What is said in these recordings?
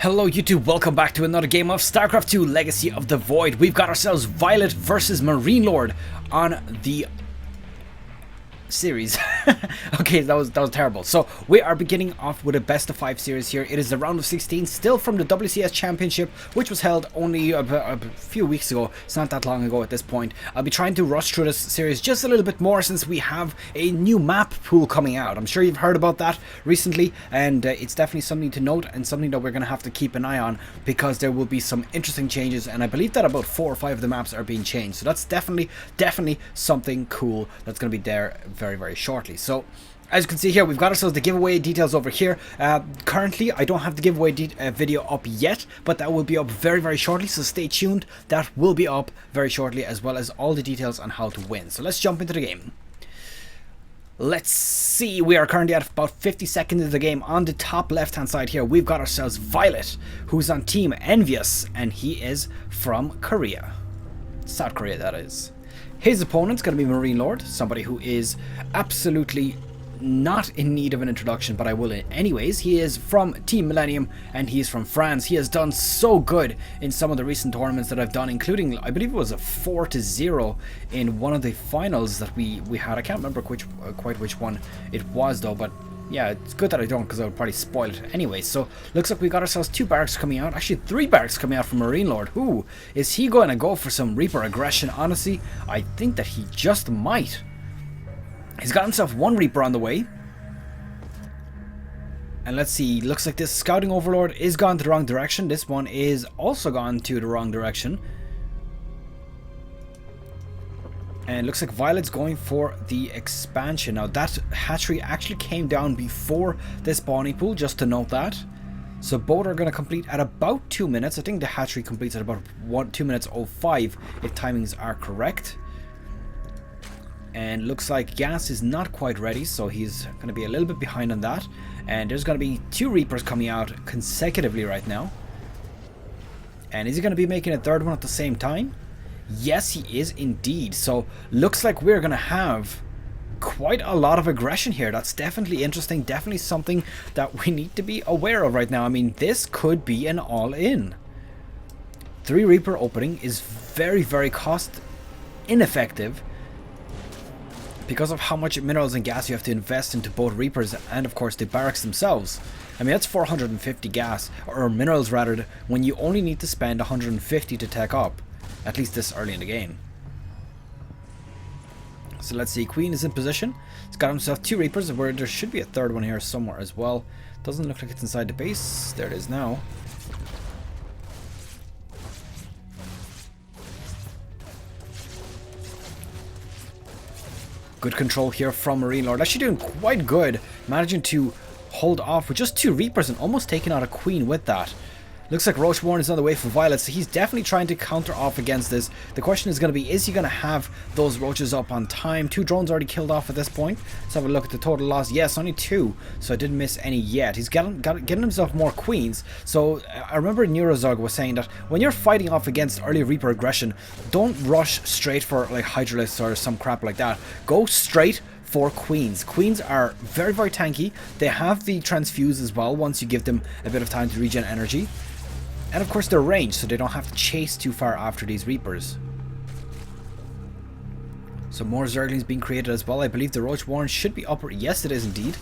Hello YouTube, welcome back to another game of StarCraft 2 Legacy of the Void. We've got ourselves viOLet versus MarineLord on the series. Okay, that was terrible. So we are beginning off with a best of 5 series here. It is the round of 16, still from the WCS Championship, which was held only a few weeks ago. It's not that long ago at this point. I'll be trying to rush through this series just a little bit more since we have a new map pool coming out. I'm sure you've heard about that recently, and it's definitely something to note and something that we're going to have to keep an eye on, because there will be some interesting changes, and I believe that about 4 or 5 of the maps are being changed. So that's definitely something cool that's going to be there very shortly. So as you can see here, we've got ourselves the giveaway details over here. Currently I don't have the giveaway video up yet, but that will be up very shortly, so stay tuned. That will be up very shortly, as well as all the details on how to win. So let's jump into the game. Let's see, we are currently at about 50 seconds into the game. On the top left hand side here, we've got ourselves viOLet, who's on team EnVyUs, and he is from Korea, South Korea that is. His opponent's going to be MarineLord, somebody who is absolutely not in need of an introduction, but I will anyways. He is from Team Millenium, and he is from France. He has done so good in some of the recent tournaments that I've done, including, I believe it was a 4-0 in one of the finals that we had. I can't remember quite which one it was though, but yeah, it's good that I don't, because I would probably spoil it anyway. So looks like we got ourselves 2 barracks coming out, actually 3 barracks coming out from MarineLord. Who is he going to go for? Some Reaper aggression? Honestly, I think that he just might. He's got himself 1 Reaper on the way. And let's see, looks like this Scouting Overlord is gone to the wrong direction. This one is also gone to the wrong direction. And it looks like viOLet's going for the expansion. Now that hatchery actually came down before this spawning pool, just to note that. So both are going to complete at about 2 minutes. I think the hatchery completes at about 2 minutes 05 if timings are correct. And looks like gas is not quite ready, so he's going to be a little bit behind on that. And there's going to be 2 Reapers coming out consecutively right now. And is he going to be making a 3rd one at the same time? Yes, he is indeed. So looks like we're going to have quite a lot of aggression here. That's definitely interesting, definitely something that we need to be aware of right now. I mean, this could be an all-in. 3 Reaper opening is very cost ineffective, because of how much minerals and gas you have to invest into both Reapers and of course the barracks themselves. I mean, that's 450 gas, or minerals rather, when you only need to spend 150 to tech up, at least this early in the game. So let's see, Queen is in position. He's got himself 2 Reapers, where there should be a 3rd one here somewhere as well. Doesn't look like it's inside the base. There it is now. Good control here from MarineLord. Actually doing quite good, managing to hold off with just 2 Reapers and almost taking out a Queen with that. Looks like Roach Warren is on the way for viOLet, so he's definitely trying to counter off against this. The question is going to be, is he going to have those roaches up on time? 2 drones already killed off at this point. Let's have a look at the total loss. Yes, only 2, so I didn't miss any yet. He's getting himself more Queens. So I remember Zerg was saying that when you're fighting off against early Reaper aggression, don't rush straight for like Hydralisks or some crap like that. Go straight for Queens. Queens are very tanky. They have the transfuse as well once you give them a bit of time to regen energy. And of course they're ranged, so they don't have to chase too far after these Reapers. So more Zerglings being created as well. I believe the Roach Warren should be upper. Yes, it is indeed.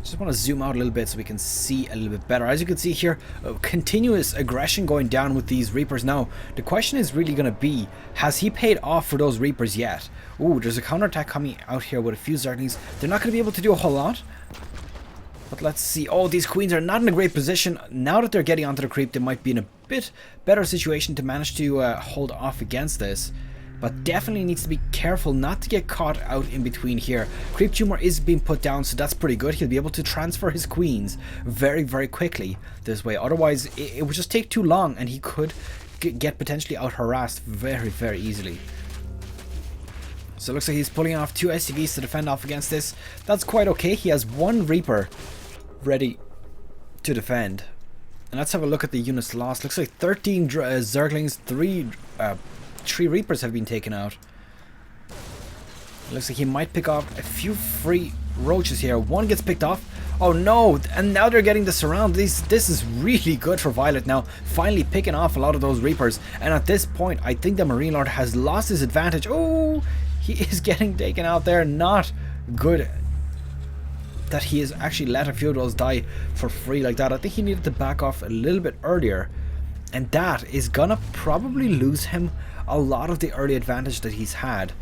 Just want to zoom out a little bit so we can see a little bit better. As you can see here, continuous aggression going down with these Reapers. Now, the question is really going to be, has he paid off for those Reapers yet? Ooh, there's a counterattack coming out here with a few Zerglings. They're not going to be able to do a whole lot. But let's see. Oh, these Queens are not in a great position. Now that they're getting onto the creep, they might be in a bit better situation to manage to hold off against this. But definitely needs to be careful not to get caught out in between here. Creep Tumor is being put down, so that's pretty good. He'll be able to transfer his Queens very quickly this way. Otherwise, it would just take too long, and he could get potentially out harassed very easily. So it looks like he's pulling off 2 SCVs to defend off against this. That's quite okay. He has 1 Reaper ready to defend. And let's have a look at the units lost. Looks like 13 Zerglings, 3 Reapers have been taken out. Looks like he might pick off a few free roaches here. 1 gets picked off. Oh no, and now they're getting the surround. This is really good for viOLet now, finally picking off a lot of those Reapers. And at this point, I think the MarineLord has lost his advantage. Oh, he is getting taken out there. Not good that he has actually let a few of those die for free like that. I think he needed to back off a little bit earlier. And that is gonna probably lose him a lot of the early advantage that he's had.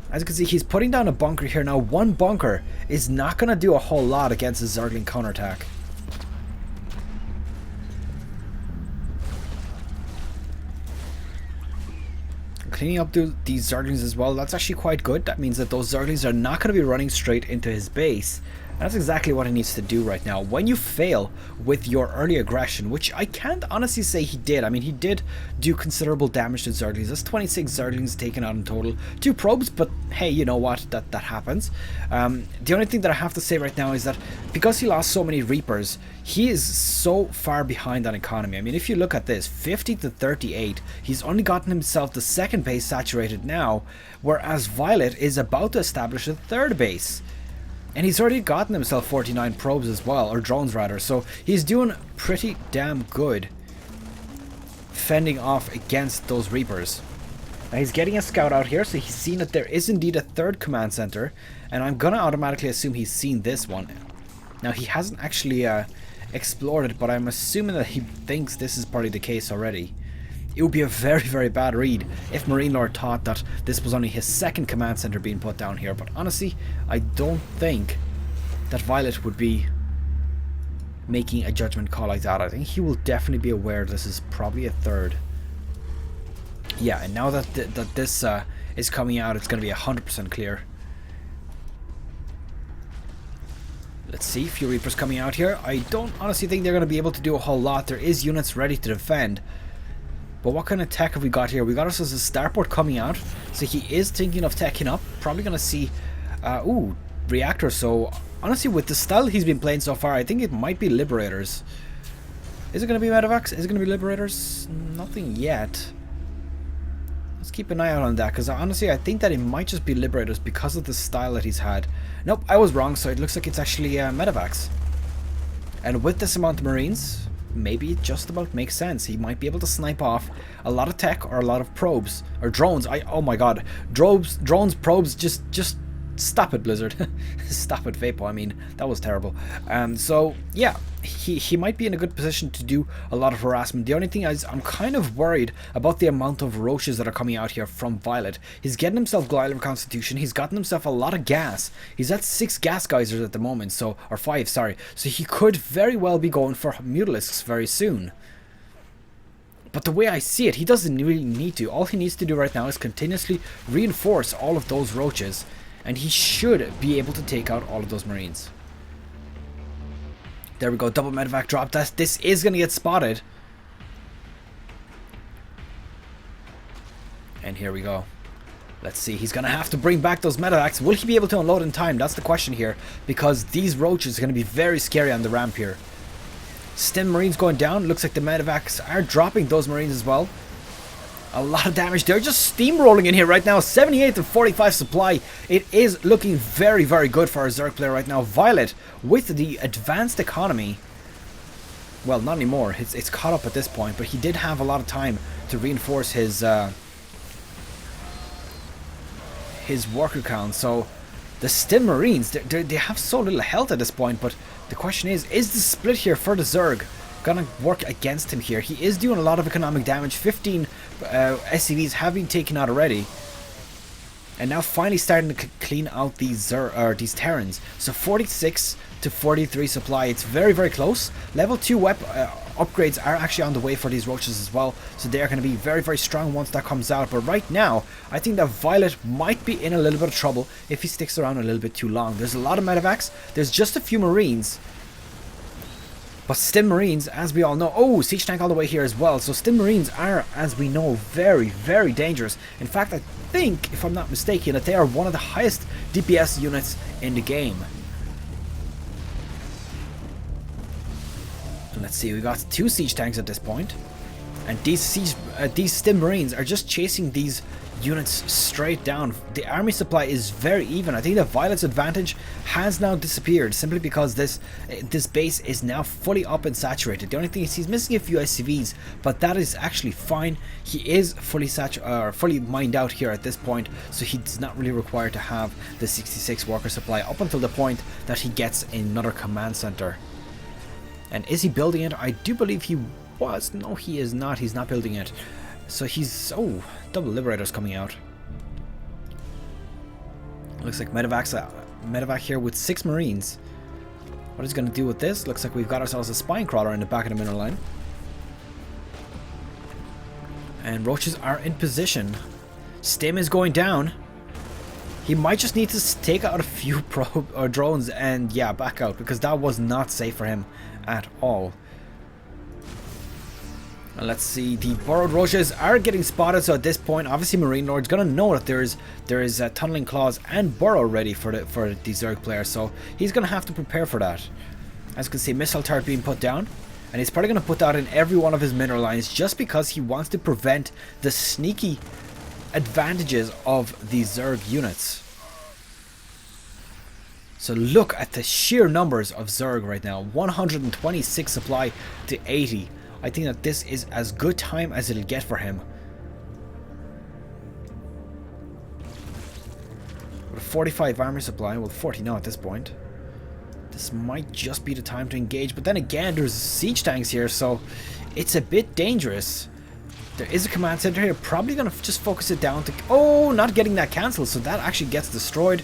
As you can see, he's putting down a bunker here. Now, one bunker is not going to do a whole lot against a Zergling counterattack. Cleaning up these Zerglings as well, that's actually quite good. That means that those Zerglings are not going to be running straight into his base. That's exactly what he needs to do right now. When you fail with your early aggression, which I can't honestly say he did. I mean, he did do considerable damage to Zerglings. That's 26 Zerglings taken out in total. 2 probes, but hey, you know what? That happens. The only thing that I have to say right now is that because he lost so many Reapers, he is so far behind on economy. I mean, if you look at this, 50 to 38, he's only gotten himself the 2nd base saturated now, whereas viOLet is about to establish a 3rd base. And he's already gotten himself 49 probes as well, or drones rather, so he's doing pretty damn good fending off against those Reapers. Now he's getting a scout out here, so he's seen that there is indeed a 3rd command center, and I'm gonna automatically assume he's seen this one. Now he hasn't actually explored it, but I'm assuming that he thinks this is probably the case already. It would be a very, very bad read if MarineLord thought that this was only his 2nd command center being put down here. But honestly, I don't think that viOLet would be making a judgment call like that. I think he will definitely be aware this is probably a 3rd. Yeah, and now that this is coming out, it's going to be 100% clear. Let's see, few Reapers coming out here. I don't honestly think they're going to be able to do a whole lot. There is units ready to defend. But what kind of tech have we got here? We got ourselves a starport coming out. So he is thinking of teching up. Probably going to see... ooh, reactors. So honestly, with the style he's been playing so far, I think it might be Liberators. Is it going to be Medevacs? Is it going to be Liberators? Nothing yet. Let's keep an eye out on that. Because honestly, I think that it might just be Liberators because of the style that he's had. Nope, I was wrong. So it looks like it's actually Medevacs. And with this amount of Marines... maybe it just about makes sense. He might be able to snipe off a lot of tech or a lot of probes or drones. Oh my god, drones, probes, just stop it, Blizzard. Stop it, Vaipo. I mean, that was terrible. So yeah, he might be in a good position to do a lot of harassment. The only thing is, I'm kind of worried about the amount of roaches that are coming out here from viOLet. He's getting himself Glider Constitution. He's gotten himself a lot of gas. He's at 6 gas geysers at the moment, so, or 5, sorry. So he could very well be going for Mutalisks very soon. But the way I see it, he doesn't really need to. All he needs to do right now is continuously reinforce all of those roaches, and he should be able to take out all of those Marines. There we go, double medevac drop. This is going to get spotted. And here we go. Let's see, he's going to have to bring back those medevacs. Will he be able to unload in time? That's the question here. Because these roaches are going to be very scary on the ramp here. Stim Marines going down. Looks like the medevacs are dropping those Marines as well. A lot of damage. They're just steamrolling in here right now. 78 to 45 supply. It is looking very, very good for our Zerg player right now. viOLet with the advanced economy. Well, not anymore. It's caught up at this point, but he did have a lot of time to reinforce his worker count. So the Stim Marines, they have so little health at this point, but the question is the split here for the Zerg gonna work against him here? He is doing a lot of economic damage. 15 SCVs have been taken out already, and now finally starting to clean out these Terrans. So 46 to 43 supply. It's very, very close. Level 2 upgrades are actually on the way for these roaches as well, so they are going to be very, very strong once that comes out. But right now, I think that viOLet might be in a little bit of trouble if he sticks around a little bit too long. There's a lot of medevacs. There's just a few Marines. But Stim Marines, as we all know... Oh, Siege Tank all the way here as well. So Stim Marines are, as we know, very, very dangerous. In fact, I think, if I'm not mistaken, that they are one of the highest DPS units in the game. And let's see, we got 2 Siege Tanks at this point. And these Stim Marines are just chasing these units straight down. The army supply is very even. I think the viOLet's advantage has now disappeared simply because this base is now fully up and saturated. The only thing is he's missing a few SCVs, but that is actually fine. He is fully mined out here at this point, so he's not really required to have the 66 worker supply up until the point that he gets another command center. And is he building it? I do believe he was. No, he is not. He's not building it. So he's... oh, double liberators coming out. Looks like medevac here with 6 marines. What is he going to do with this? Looks like we've got ourselves a spine crawler in the back of the mineral line. And roaches are in position. Stim is going down. He might just need to take out a few drones and yeah, back out, because that was not safe for him at all. And let's see, the burrowed roaches are getting spotted, so at this point obviously MarineLord's gonna know that there is tunneling claws and burrow ready for the Zerg player, so he's gonna have to prepare for that. As you can see, missile turret being put down, and he's probably gonna put that in every one of his mineral lines just because he wants to prevent the sneaky advantages of the Zerg units. So look at the sheer numbers of Zerg right now. 126 supply to 80. I think that this is as good time as it'll get for him. With 45 armor supply, well 40 now at this point. This might just be the time to engage, but then again there's siege tanks here, so it's a bit dangerous. There is a command center here, probably gonna just focus it down to... oh, not getting that cancelled, so that actually gets destroyed.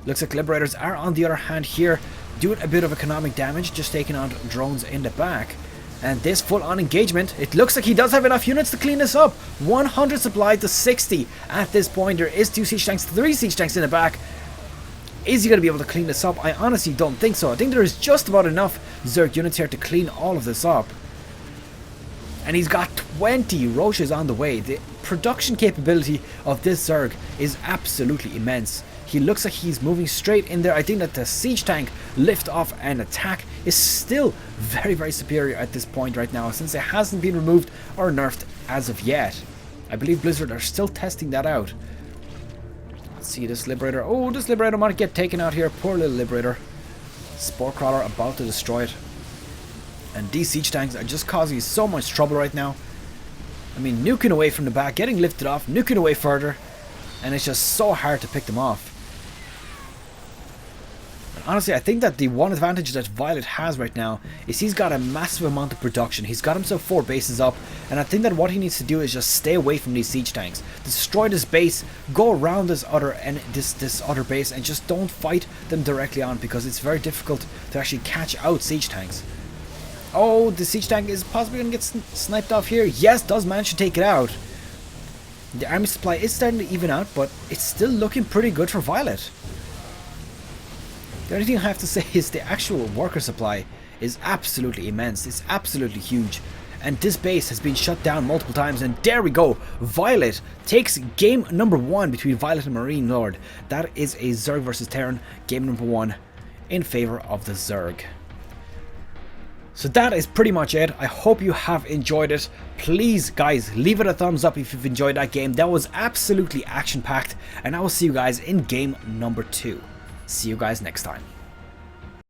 Looks like liberators are on the other hand here, doing a bit of economic damage, just taking out drones in the back. And this full-on engagement, it looks like he does have enough units to clean this up. 100 supply to 60 at this point. There is 2 siege tanks, 3 siege tanks in the back. Is he going to be able to clean this up? I honestly don't think so. I think there is just about enough Zerg units here to clean all of this up. And he's got 20 roaches on the way. The production capability of this Zerg is absolutely immense. He looks like he's moving straight in there. I think that the siege tank lift off and attack is still very, very superior at this point right now, since it hasn't been removed or nerfed as of yet. I believe Blizzard are still testing that out. Let's see this Liberator. Oh, this Liberator might get taken out here. Poor little Liberator. Spore Crawler about to destroy it. And these siege tanks are just causing so much trouble right now. I mean, nuking away from the back, getting lifted off, nuking away further, and it's just so hard to pick them off. Honestly, I think that the one advantage that viOLet has right now is he's got a massive amount of production. He's got himself 4 bases up, and I think that what he needs to do is just stay away from these siege tanks. Destroy this base, go around this other base, and just don't fight them directly on, because it's very difficult to actually catch out siege tanks. Oh, the siege tank is possibly going to get sniped off here. Yes, does manage to take it out. The army supply is starting to even out, but it's still looking pretty good for viOLet. The only thing I have to say is the actual worker supply is absolutely immense. It's absolutely huge. And this base has been shut down multiple times, and there we go. viOLet takes game number 1 between viOLet and MarineLord. That is a Zerg versus Terran, game number 1 in favor of the Zerg. So that is pretty much it. I hope you have enjoyed it. Please, guys, leave it a thumbs up if you've enjoyed that game. That was absolutely action-packed, and I will see you guys in game number 2. See you guys next time.